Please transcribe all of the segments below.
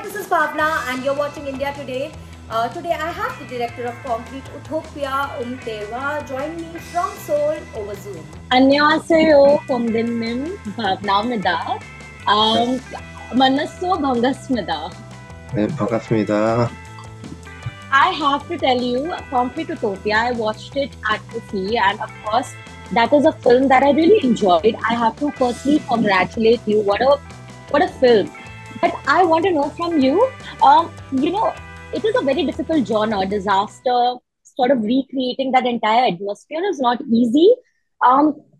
this is Bhavna and you're watching India Today. Today I have the director of Concrete Utopia, Tewa, join me from Seoul over Zoom. 안녕하세요, 봄님님, 반갑습니다. 만나서 반갑습니다. 네, 반갑습니다. I have to tell you, Concrete Utopia, I watched it at the sea, and of course, that is a film that I really enjoyed. I have to personally congratulate you. What a film! But I want to know from you, it is a very difficult genre, disaster, sort of recreating that entire atmosphere is not easy.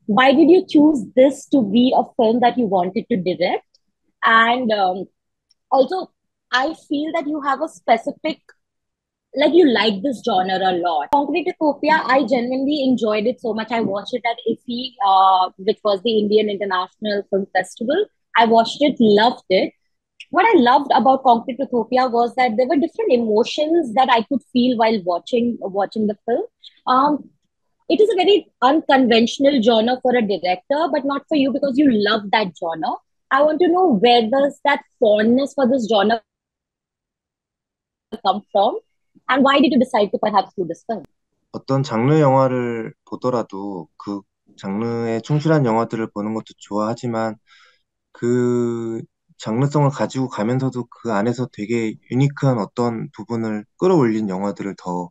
Why did you choose this to be a film that you wanted to direct? And also, I feel that you have a specific, like you like this genre a lot. Concrete Utopia, I genuinely enjoyed it so much. I watched it at IFFI, which was the Indian International Film Festival. I watched it, loved it. What I loved about Concrete Utopia was that there were different emotions that I could feel while watching the film. It is a very unconventional genre for a director, but not for you because you love that genre. I want to know, where does that fondness for this genre come from, and why did you decide to perhaps do this film? 어떤 장르 영화를 보더라도 그 장르에 충실한 영화들을 보는 것도 좋아하지만 그 장르성을 가지고 가면서도 그 안에서 되게 유니크한 어떤 부분을 끌어올린 영화들을 더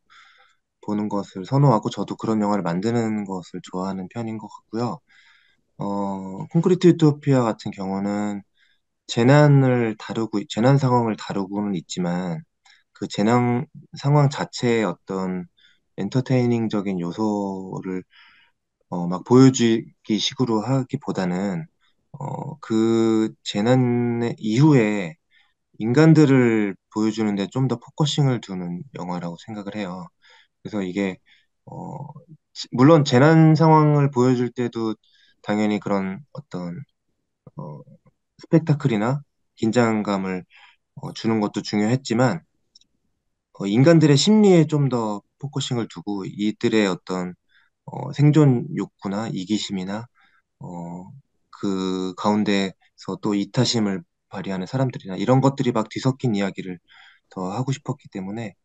보는 것을 선호하고, 저도 그런 영화를 만드는 것을 좋아하는 편인 것 같고요. 콘크리트 유토피아 같은 경우는 재난 상황을 다루고는 있지만 그 재난 상황 자체의 어떤 엔터테이닝적인 요소를 막 보여주기 식으로 하기보다는 그 재난 이후에 인간들을 보여주는데 좀 더 포커싱을 두는 영화라고 생각을 해요. 그래서 이게 물론 재난 상황을 보여줄 때도 당연히 그런 어떤 스펙타클이나 긴장감을 주는 것도 중요했지만 인간들의 심리에 좀 더 포커싱을 두고 이들의 어떤 생존 욕구나 이기심이나 그 가운데서 또 이타심을 발휘하는 사람들이나 이런 것들이 막 뒤섞인 이야기를 더 하고 싶었기 때문에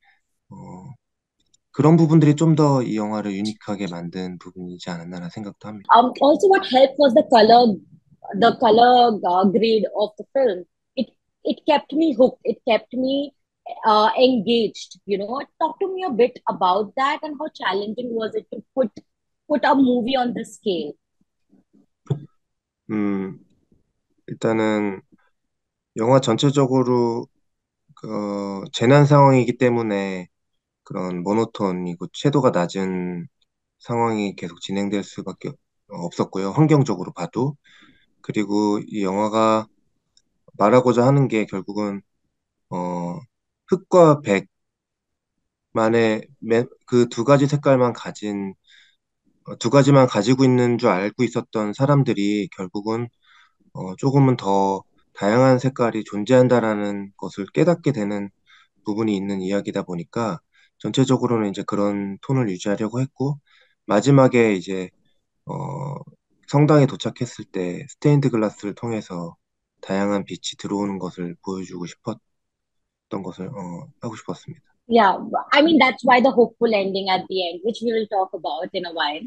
그런 부분들이 좀 더 이 영화를 유니크하게 만든 부분이지 않았나라는 생각도 합니다. Also, what helped was the color grade of the film. It kept me hooked. It kept me engaged. Talk to me a bit about that and how challenging was it to put a movie on this scale. 일단은 영화 전체적으로 재난 상황이기 때문에 그런 모노톤이고 채도가 낮은 상황이 계속 진행될 수밖에 없었고요. 환경적으로 봐도. 그리고 이 영화가 말하고자 하는 게 결국은 흑과 백만의 그 두 가지 색깔만 두 가지만 가지고 있는 줄 알고 있었던 사람들이 결국은 조금은 더 다양한 색깔이 존재한다라는 것을 깨닫게 되는 부분이 있는 이야기다 보니까 전체적으로는 이제 그런 톤을 유지하려고 했고, 마지막에 이제 성당에 도착했을 때 스테인드 글라스를 통해서 다양한 빛이 들어오는 것을 보여주고 싶었던 것을 하고 싶었습니다. Yeah, I mean, that's why the hopeful ending at the end, which we will talk about in a while.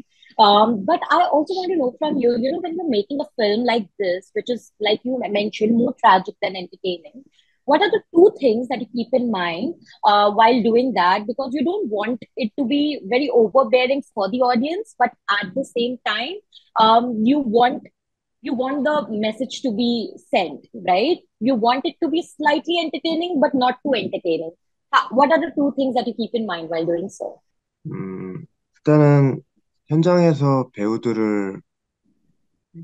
But I also want to know from you, when you're making a film like this, which is, like you mentioned, more tragic than entertaining, what are the two things that you keep in mind while doing that? Because you don't want it to be very overbearing for the audience, but at the same time, you want the message to be sent, right? You want it to be slightly entertaining, but not too entertaining. What are the two things that you keep in mind while doing so? 일단은 현장에서 배우들을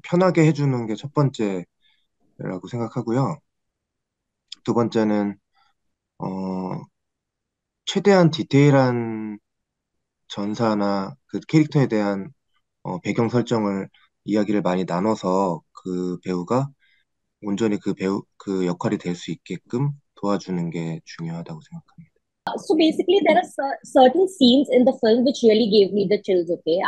편하게 해주는 게 첫 번째라고 생각하고요. 두 번째는 최대한 디테일한 전사나 그 캐릭터에 대한 배경 설정을 이야기를 많이 나눠서 그 배우가 온전히 그 역할이 될 수 있게끔 도와주는 게 중요하다고 생각합니다. So basically, there are certain scenes in the film which really gave me the chills. Okay,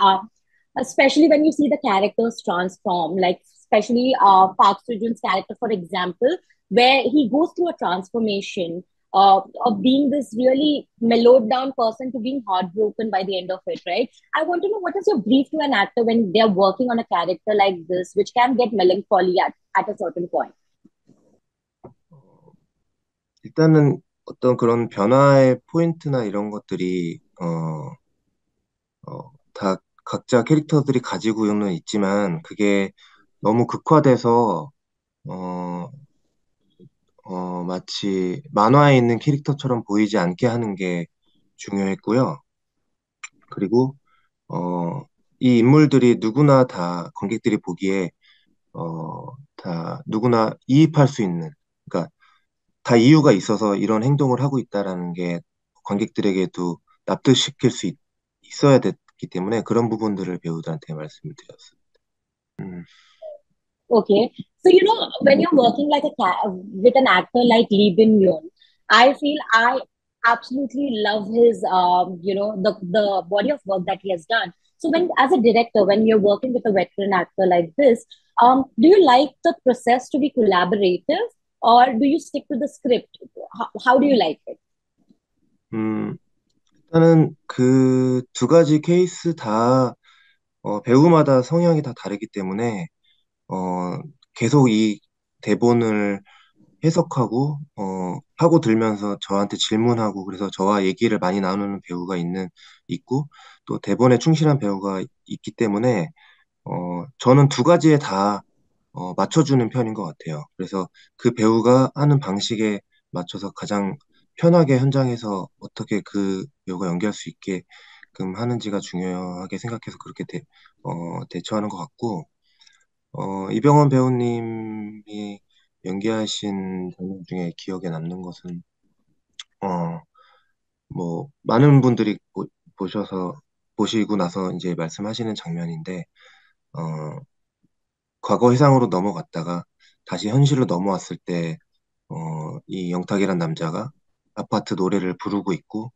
especially when you see the characters transform, like especially Park Seo Joon's character, for example. where he goes through a transformation of being this really mellowed down person to being heartbroken by the end of it, right? I want to know what is your brief to an actor when they're working on a character like this, which can get melancholy at a certain point. 일단은 어떤 그런 변화의 포인트나 이런 것들이 다 각자 캐릭터들이 가지고는 있지만 그게 너무 극화돼서 어, 마치 만화에 있는 캐릭터처럼 보이지 않게 하는 게 중요했고요. 그리고 이 인물들이 누구나 다 관객들이 보기에 다 누구나 이입할 수 있는, 그러니까 다 이유가 있어서 이런 행동을 하고 있다라는 게 관객들에게도 납득시킬 수 있어야 됐기 때문에 그런 부분들을 배우들한테 말씀을 드렸어요. 음, Okay. So, when you're working with an actor like Lee Bin Yoon, I feel I absolutely love his, the body of work that he has done. So, as a director, when you're working with a veteran actor like this, do you like the process to be collaborative, or do you stick to the script? How do you like it? 음, 일단은 그 두 가지 케이스 다 배우마다 성향이 다 다르기 때문에 계속 이 대본을 해석하고 하고 들면서 저한테 질문하고 그래서 저와 얘기를 많이 나누는 배우가 있고 또 대본에 충실한 배우가 있기 때문에 저는 두 가지에 다 맞춰주는 편인 것 같아요. 그래서 그 배우가 하는 방식에 맞춰서 가장 편하게 현장에서 어떻게 그 배우가 연기할 수 있게끔 하는지가 중요하게 생각해서 그렇게 대처하는 것 같고 이병헌 배우님이 연기하신 장면 중에 기억에 남는 것은 어, 뭐 많은 분들이 보시고 나서 이제 말씀하시는 장면인데 어, 과거 회상으로 넘어갔다가 다시 현실로 넘어왔을 때 이 영탁이란 남자가 아파트 노래를 부르고 있고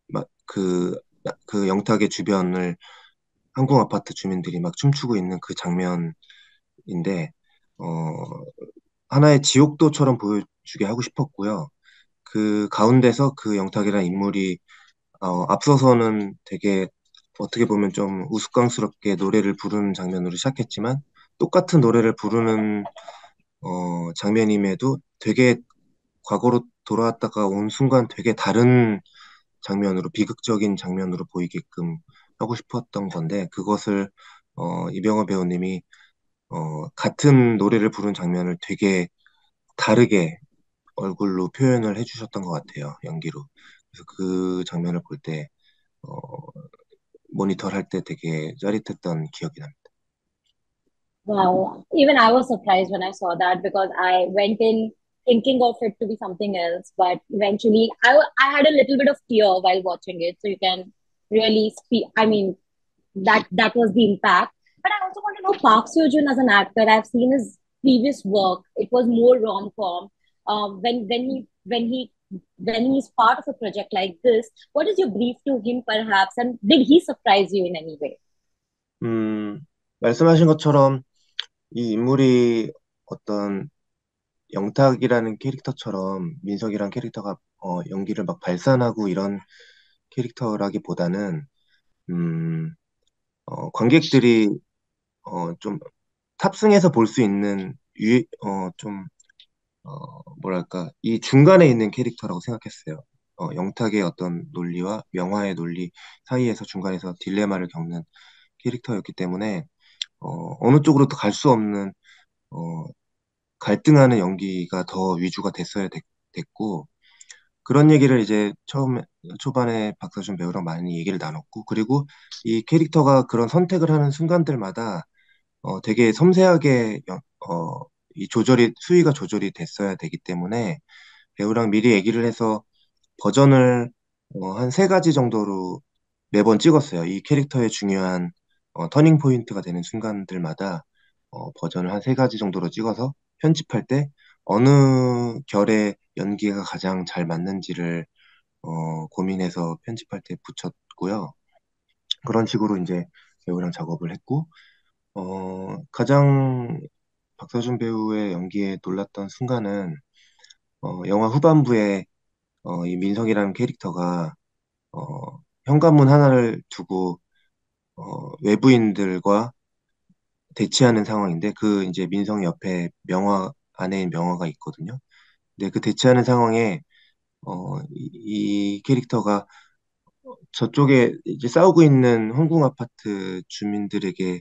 막 그 영탁의 주변을 한국 아파트 주민들이 막 춤추고 있는 그 장면인데 어, 하나의 지옥도처럼 보여주게 하고 싶었고요. 그 가운데서 그 영탁이라는 인물이 앞서서는 되게 어떻게 보면 좀 우스꽝스럽게 노래를 부르는 장면으로 시작했지만 똑같은 노래를 부르는 장면임에도 되게 과거로 돌아왔다가 온 순간 되게 다른 장면으로 비극적인 장면으로 보이게끔 하고 싶었던 건데 그것을 이병헌 배우님이 같은 노래를 부르는 장면을 되게 다르게 얼굴로 표현을 해주셨던 것 같아요, 연기로. 그래서 그 장면을 볼 때, 모니터를 할 때 되게 짜릿했던 기억이 납니다. Wow. Even I was surprised when I saw that because I went in thinking of it to be something else. But eventually, I had a little bit of tear while watching it. So you can really speak. I mean, that was the impact. But I also want to know Park Seo Joon as an actor. I've seen his previous work. It was more rom com. When he's part of a project like this, what is your brief to him, perhaps, and did he surprise you in any way? 음, 말씀하신 것처럼 이 인물이 어떤 영탁이라는 캐릭터처럼 민석이라는 캐릭터가 연기를 막 발산하고 이런 캐릭터라기보다는 음, 관객들이 좀 탑승해서 볼 수 있는 좀 뭐랄까 이 중간에 있는 캐릭터라고 생각했어요. 영탁의 어떤 논리와 영화의 논리 사이에서 중간에서 딜레마를 겪는 캐릭터였기 때문에 어느 쪽으로도 갈 수 없는 어, 갈등하는 연기가 더 위주가 됐고 그런 얘기를 이제 초반에 박서준 배우랑 많이 얘기를 나눴고 그리고 이 캐릭터가 그런 선택을 하는 순간들마다 되게 섬세하게 이 수위가 조절이 됐어야 되기 때문에 배우랑 미리 얘기를 해서 버전을 한 세 가지 정도로 매번 찍었어요. 이 캐릭터의 중요한 터닝 포인트가 되는 순간들마다 버전을 한 세 가지 정도로 찍어서 편집할 때 어느 결의 연기가 가장 잘 맞는지를 고민해서 편집할 때 붙였고요. 그런 식으로 이제 배우랑 작업을 했고 가장 박서준 배우의 연기에 놀랐던 순간은 영화 후반부에 이 민성이라는 캐릭터가 어, 현관문 하나를 두고 외부인들과 대치하는 상황인데 그 이제 민성 옆에 명화 안에 명화가 있거든요. 근데 그 대치하는 상황에 이 캐릭터가 저쪽에 이제 싸우고 있는 홍궁 아파트 주민들에게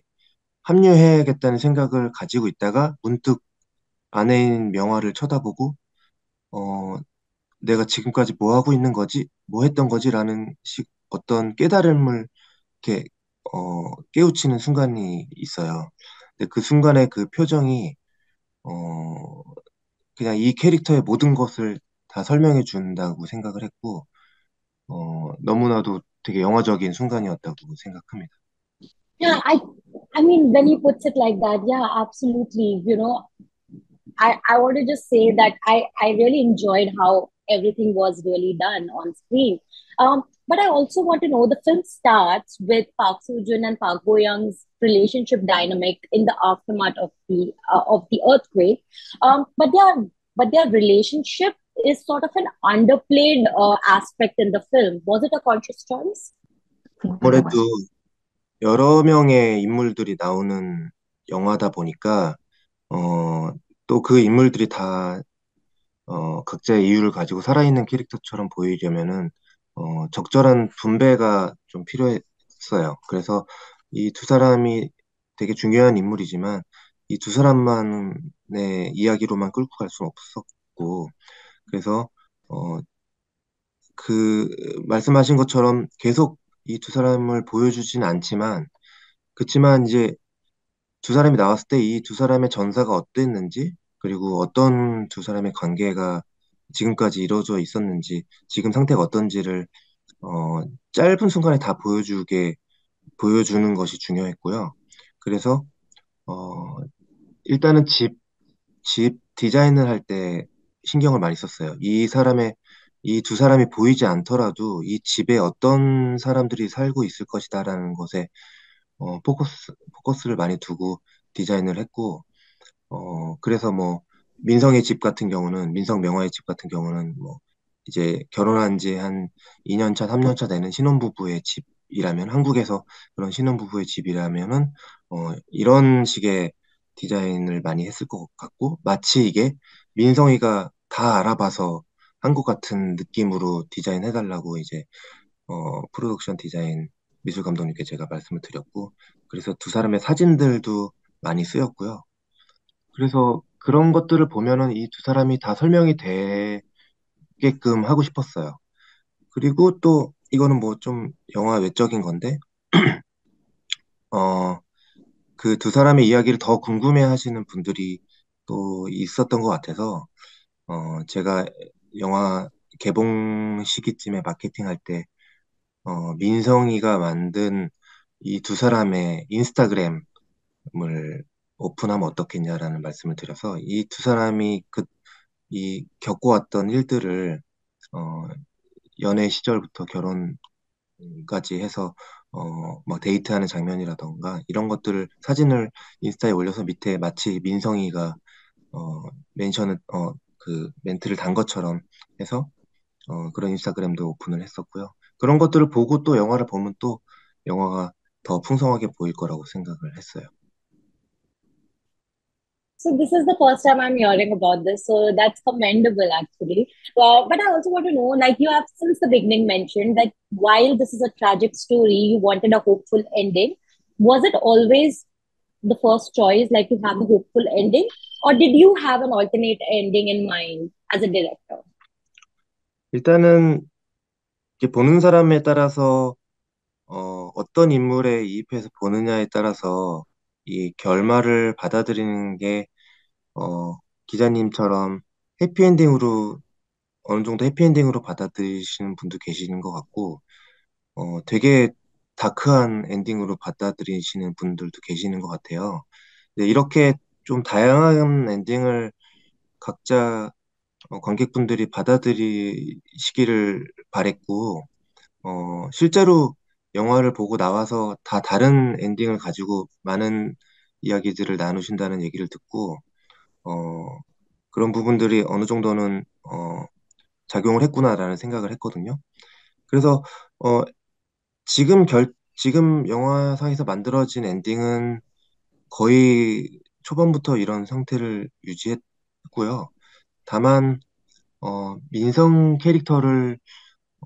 합류해야겠다는 생각을 가지고 있다가 문득 아내인 명화를 쳐다보고 어, 내가 지금까지 뭐 하고 있는 거지? 뭐 했던 거지?라는 어떤 깨달음을 이렇게 깨우치는 순간이 있어요. 근데 그 순간의 그 표정이 어, 그냥 이 캐릭터의 모든 것을 다 설명해 준다고 생각을 했고 너무나도 되게 영화적인 순간이었다고 생각합니다. Yeah, I mean, when he puts it like that, yeah, absolutely. I want to just say that I really enjoyed how everything was really done on screen. But I also want to know the film starts with Park Seo Joon and Park Bo Young's relationship dynamic in the aftermath of the earthquake. But their relationship is sort of an underplayed aspect in the film. Was it a conscious choice? 아무래도 여러 명의 인물들이 나오는 영화다 보니까 또 그 인물들이 다 각자의 이유를 가지고 살아있는 캐릭터처럼 보이려면은 적절한 분배가 좀 필요했어요. 그래서 이 두 사람이 되게 중요한 인물이지만 이 두 사람만의 이야기로만 끌고 갈 수는 없었고 그래서 어, 그 말씀하신 것처럼 계속 이 두 사람을 보여주진 않지만 그치만 이제 두 사람이 나왔을 때 이 두 사람의 전사가 어땠는지, 그리고 어떤 두 사람의 관계가 지금까지 이루어져 있었는지, 지금 상태가 어떤지를 어, 짧은 순간에 다 보여주는 것이 중요했고요. 그래서 어, 일단은 집 디자인을 할 때 신경을 많이 썼어요. 이 두 사람이 보이지 않더라도 이 집에 어떤 사람들이 살고 있을 것이다라는 것에 포커스를 많이 두고 디자인을 했고, 그래서 뭐, 민성 명화의 집 같은 경우는 뭐, 이제 결혼한 지 한 2년 차, 3년 차 되는 신혼부부의 집이라면, 한국에서 그런 신혼부부의 집이라면은, 이런 식의 디자인을 많이 했을 것 같고, 마치 이게 민성이가 다 알아봐서 한 것 같은 느낌으로 디자인해달라고 이제, 프로덕션 디자인 미술 감독님께 제가 말씀을 드렸고, 그래서 두 사람의 사진들도 많이 쓰였고요. 그래서 그런 것들을 보면은 이 두 사람이 다 설명이 되게끔 하고 싶었어요. 그리고 또 이거는 뭐 좀 영화 외적인 건데, 어, 그 두 사람의 이야기를 더 궁금해 하시는 분들이 또 있었던 것 같아서, 제가 영화 개봉 시기쯤에 마케팅할 때, 민성이가 만든 이 두 사람의 인스타그램을 오픈하면 어떻겠냐라는 말씀을 드려서 이 두 사람이 이 겪어왔던 일들을 어, 연애 시절부터 결혼까지 해서 막 데이트하는 장면이라던가 이런 것들을 사진을 인스타에 올려서 밑에 마치 민성이가 어, 멘션을 그 멘트를 단 것처럼 해서 그런 인스타그램도 오픈을 했었고요. 그런 것들을 보고 또 영화를 보면 또 영화가 더 풍성하게 보일 거라고 생각을 했어요. So this is the first time I'm hearing about this. So that's commendable, actually. But I also want to know, like you have since the beginning mentioned that while this is a tragic story, you wanted a hopeful ending. Was it always the first choice, like to have a hopeful ending, or did you have an alternate ending in mind as a director? 일단은 이렇게 보는 사람에 따라서 어떤 인물에 이입해서 보느냐에 따라서 이 결말을 받아들이는 게 기자님처럼 해피엔딩으로 어느 정도 해피엔딩으로 받아들이시는 분도 계시는 것 같고 되게 다크한 엔딩으로 받아들이시는 분들도 계시는 것 같아요. 네, 이렇게 좀 다양한 엔딩을 각자 관객분들이 받아들이시기를 바랬고 실제로 영화를 보고 나와서 다 다른 엔딩을 가지고 많은 이야기들을 나누신다는 얘기를 듣고 어, 그런 부분들이 어느 정도는 작용을 했구나라는 생각을 했거든요. 그래서 어, 지금 영화상에서 만들어진 엔딩은 거의 초반부터 이런 상태를 유지했고요. 다만 민성 캐릭터를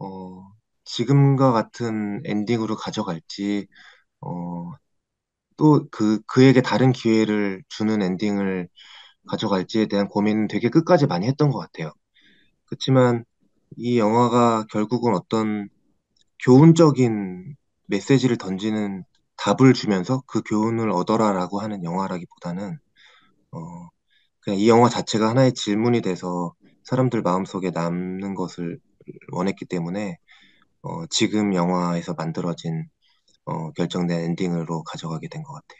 어, 지금과 같은 엔딩으로 가져갈지 어, 또 그에게 다른 기회를 주는 엔딩을 가져갈지에 대한 고민은 되게 끝까지 많이 했던 것 같아요. 그렇지만 이 영화가 결국은 어떤 교훈적인 메시지를 던지는 답을 주면서 그 교훈을 얻어라라고 하는 영화라기보다는 어, 그냥 이 영화 자체가 하나의 질문이 돼서 사람들 마음속에 남는 것을 원했기 때문에 지금 영화에서 만들어진 결정된 엔딩으로 가져가게 된 것 같아요.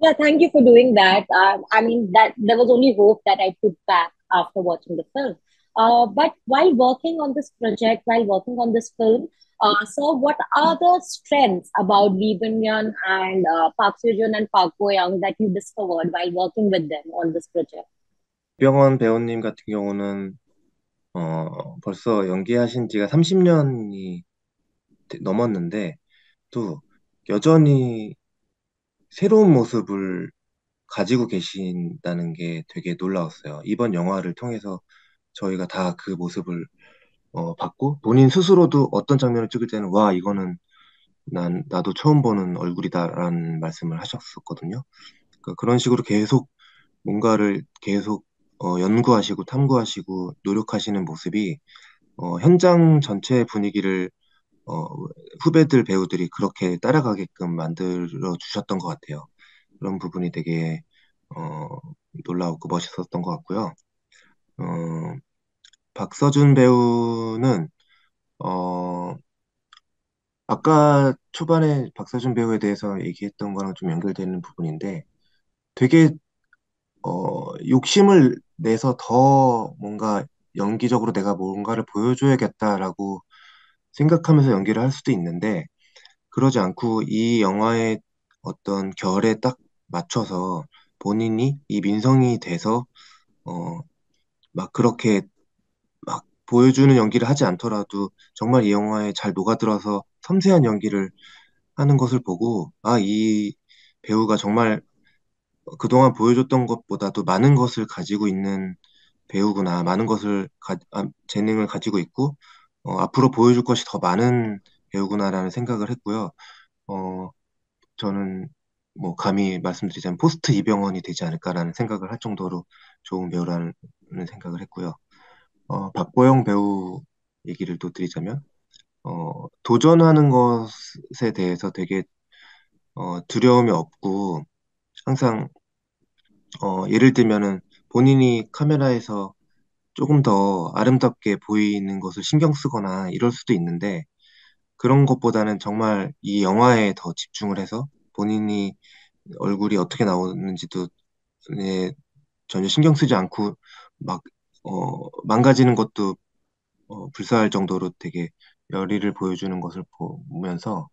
Yeah, thank you for doing that. I mean, that there was only hope that I took back after watching the film. But while working on this project, while working on this film, so what are the strengths about Lee Bin Young and Park Seo Joon and Park Bo Young that you discovered while working with them on this project? 이병헌 배우님 같은 경우는 벌써 연기하신 지가 30년이 넘었는데 또 여전히 새로운 모습을 가지고 계신다는 게 되게 놀라웠어요. 이번 영화를 통해서 저희가 다 그 모습을 봤고 본인 스스로도 어떤 장면을 찍을 때는 와 이거는 나도 처음 보는 얼굴이다라는 말씀을 하셨었거든요. 그러니까 그런 식으로 계속 뭔가를 계속 연구하시고 탐구하시고 노력하시는 모습이 현장 전체 분위기를 어, 후배들 배우들이 그렇게 따라가게끔 만들어 주셨던 것 같아요. 그런 부분이 되게 어, 놀라웠고 멋있었던 것 같고요. 어, 박서준 배우는 어, 아까 초반에 박서준 배우에 대해서 얘기했던 거랑 좀 연결되는 부분인데 되게 욕심을 내서 더 뭔가 연기적으로 내가 뭔가를 보여줘야겠다라고 생각하면서 연기를 할 수도 있는데 그러지 않고 이 영화의 어떤 결에 딱 맞춰서 본인이 이 민성이 돼서 어, 막 그렇게 막 보여주는 연기를 하지 않더라도 정말 이 영화에 잘 녹아들어서 섬세한 연기를 하는 것을 보고 아, 이 배우가 정말 그동안 보여줬던 것보다도 많은 것을 가지고 있는 배우구나, 많은 재능을 가지고 있고 앞으로 보여줄 것이 더 많은 배우구나라는 생각을 했고요. 어, 저는 뭐 감히 말씀드리자면 포스트 이병헌이 되지 않을까라는 생각을 할 정도로 좋은 배우라는 생각을 했고요. 박보영 배우 얘기를 또 드리자면 도전하는 것에 대해서 되게 두려움이 없고 항상 예를 들면은 본인이 카메라에서 조금 더 아름답게 보이는 것을 신경 쓰거나 이럴 수도 있는데 그런 것보다는 정말 이 영화에 더 집중을 해서 본인이 얼굴이 어떻게 나오는지도 예, 전혀 신경 쓰지 않고 막 망가지는 것도 불사할 정도로 되게 열의를 보여주는 것을 보면서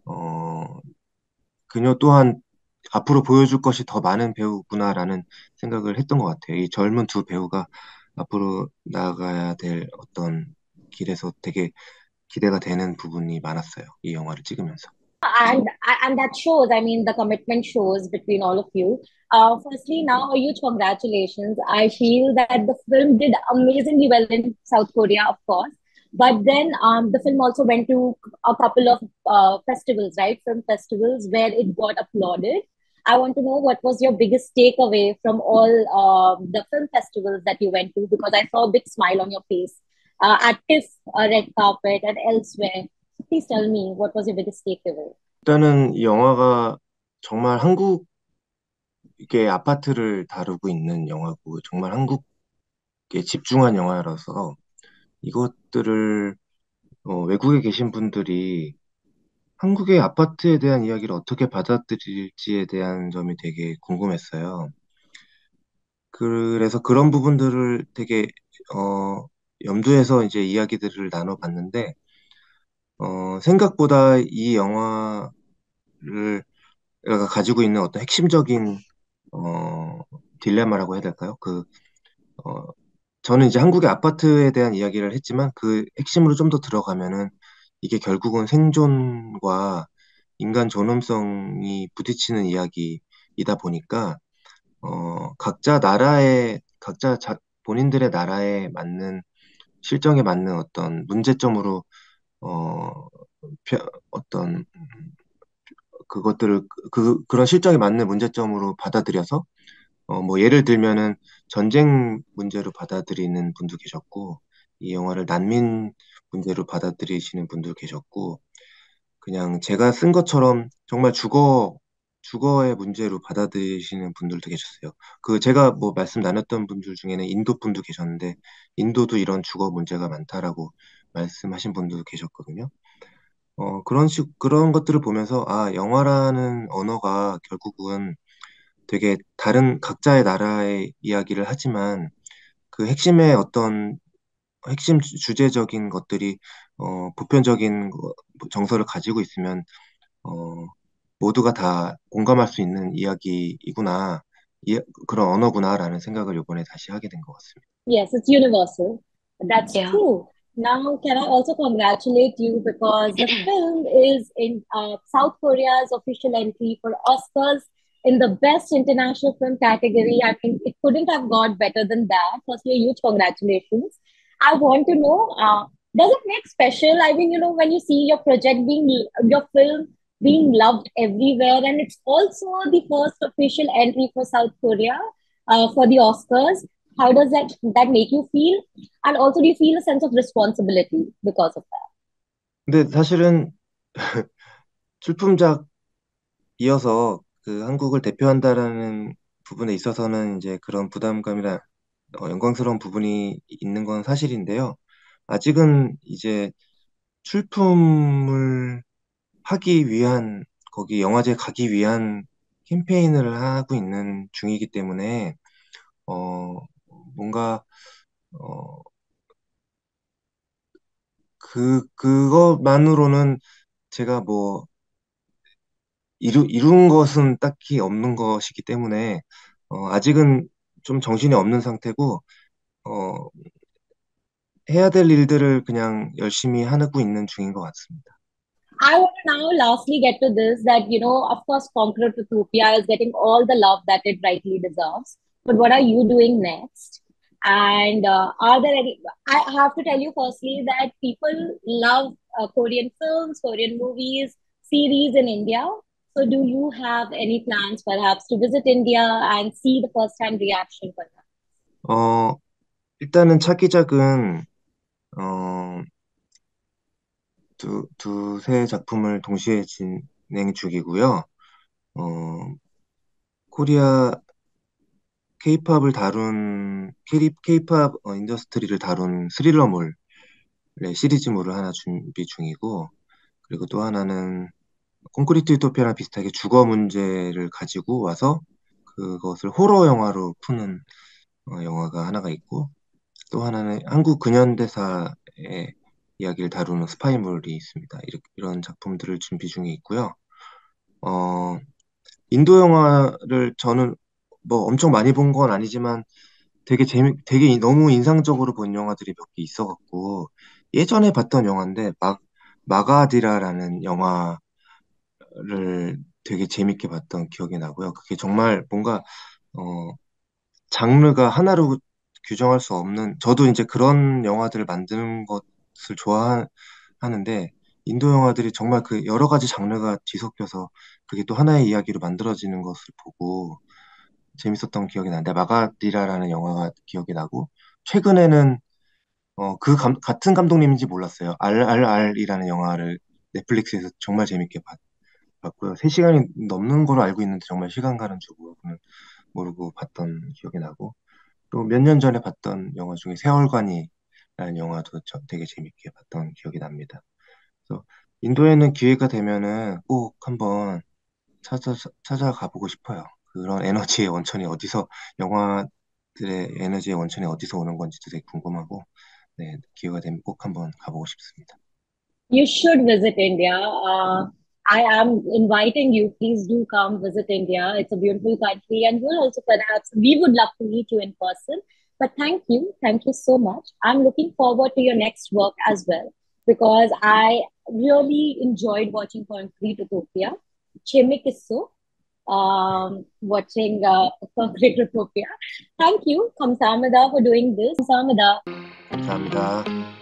어, 그녀 또한 앞으로 보여줄 것이 더 많은 배우구나라는 생각을 했던 것 같아요. 이 젊은 두 배우가 앞으로 나아가야 될 어떤 길에서 되게 기대가 되는 부분이 많았어요. 이 영화를 찍으면서. And that shows, I mean, the commitment shows between all of you. Firstly, now a huge congratulations. I feel that the film did amazingly well in South Korea, of course, but then the film also went to a couple of festivals, right, film festivals, where it got applauded. I want to know what was your biggest takeaway from all the film festivals that you went to, because I saw a big smile on your face at TIFF, red carpet, and elsewhere. Please tell me, what was your biggest takeaway? 일단은 이 영화가 정말 한국의 아파트를 다루고 있는 영화고 정말 한국에 집중한 영화라서 이것들을 외국에 계신 분들이 한국의 아파트에 대한 이야기를 어떻게 받아들일지에 대한 점이 되게 궁금했어요. 그래서 그런 부분들을 되게 염두에서 이제 이야기들을 나눠봤는데 생각보다 이 영화를 가지고 있는 어떤 핵심적인 어, 딜레마라고 해야 될까요? 어, 저는 이제 한국의 아파트에 대한 이야기를 했지만 그 핵심으로 좀 더 들어가면은 이게 결국은 생존과 인간 존엄성이 부딪히는 이야기이다 보니까 본인들의 나라에 맞는 실정에 맞는 어떤 문제점으로 어, 어떤 그것들을 그런 실정에 맞는 문제점으로 받아들여서 뭐 예를 들면은 전쟁 문제로 받아들이는 분도 계셨고 이 영화를 난민 문제로 받아들이시는 분도 계셨고 그냥 제가 쓴 것처럼 정말 주거의 문제로 받아들이시는 분들도 계셨어요. 그 제가 뭐 말씀 나눴던 분들 중에는 인도 분도 계셨는데 인도도 이런 주거 문제가 많다라고 말씀하신 분도 계셨거든요. 그런 것들을 보면서 아, 영화라는 언어가 결국은 되게 다른 각자의 나라의 이야기를 하지만 그 핵심 주제적인 것들이 보편적인 정서를 가지고 있으면 어, 모두가 다 공감할 수 있는 이야기이구나, 그런 언어구나라는 생각을 이번에 다시 하게 된 것 같습니다. Yes, it's universal. That's Yeah. true. Now, can I also congratulate you because the film is in South Korea's official entry for Oscars in the Best International Film category. I mean, it couldn't have got better than that. Firstly, a huge congratulations. I want to know, does it make special? I mean, when you see your film being loved everywhere, and it's also the first official entry for South Korea for the Oscars. How does that make you feel? And also, do you feel a sense of responsibility because of that? 근데 사실은 출품작 이어서 그 한국을 대표한다라는 부분에 있어서는 이제 그런 부담감이나 영광스러운 부분이 있는 건 사실인데요. 아직은 이제 출품을 하기 위한, 거기 영화제 가기 위한 캠페인을 하고 있는 중이기 때문에, 어, 뭔가, 어, 그것만으로는 제가 뭐, 이룬 것은 딱히 없는 것이기 때문에, 아직은 좀 정신이 없는 상태고, 어, 해야 될 일들을 그냥 열심히 하고 있는 중인 것 같습니다. I want to now lastly get to this that, of course, Conqueror Utopia is getting all the love that it rightly deserves. But what are you doing next? And are there any? I have to tell you firstly that people love Korean films, Korean movies, series in India. So, do you have any plans perhaps to visit India and see the first hand reaction for that? 어, 일단은 차기작은, 어, 두세 작품을 동시에 진행 중이고요. 어, 코리아 케이팝 인더스트리를 다룬 스릴러물, 네, 시리즈물을 하나 준비 중이고, 그리고 또 하나는 콘크리트 유토피아랑 비슷하게 주거 문제를 가지고 와서 그것을 호러 영화로 푸는 영화가 하나가 있고, 또 하나는 한국 근현대사의 이야기를 다루는 스파이물이 있습니다. 이런 작품들을 준비 중에 있고요. 어, 인도 영화를 저는 뭐 엄청 많이 본 건 아니지만 되게 너무 인상적으로 본 영화들이 몇 개 있어갖고 예전에 봤던 영화인데 마가디라라는 영화를 되게 재밌게 봤던 기억이 나고요. 그게 정말 뭔가 어, 장르가 하나로 규정할 수 없는 저도 이제 그런 영화들을 만드는 것을 좋아하는데 인도 영화들이 정말 그 여러 가지 장르가 뒤섞여서 그게 또 하나의 이야기로 만들어지는 것을 보고 재밌었던 기억이 나는데 마가디라라는 영화가 기억이 나고 최근에는 같은 감독님인지 몰랐어요. RRR이라는 영화를 넷플릭스에서 정말 재밌게 봤고요. 3시간이 넘는 걸로 알고 있는데 정말 시간 가는 줄 모르고 봤던 기억이 나고 또 몇 년 전에 봤던 영화 중에 세월간이라는 영화도 되게 재밌게 봤던 기억이 납니다. 그래서 인도에는 기회가 되면은 꼭 한번 찾아가 보고 싶어요. 그런 에너지의 원천이 영화들의 에너지의 원천이 어디서 오는 건지도 되게 궁금하고, 네, 기회가 되면 꼭 한번 가보고 싶습니다. You should visit India. I am inviting you. Please do come visit India. It's a beautiful country, and we'll also perhaps we would love to meet you in person. But thank you so much. I'm looking forward to your next work as well because I really enjoyed watching Concrete Utopia. Chemikisso, watching Concrete Utopia. Thank you, Kamsamida, for doing this. Kamsamida. 감사합니다.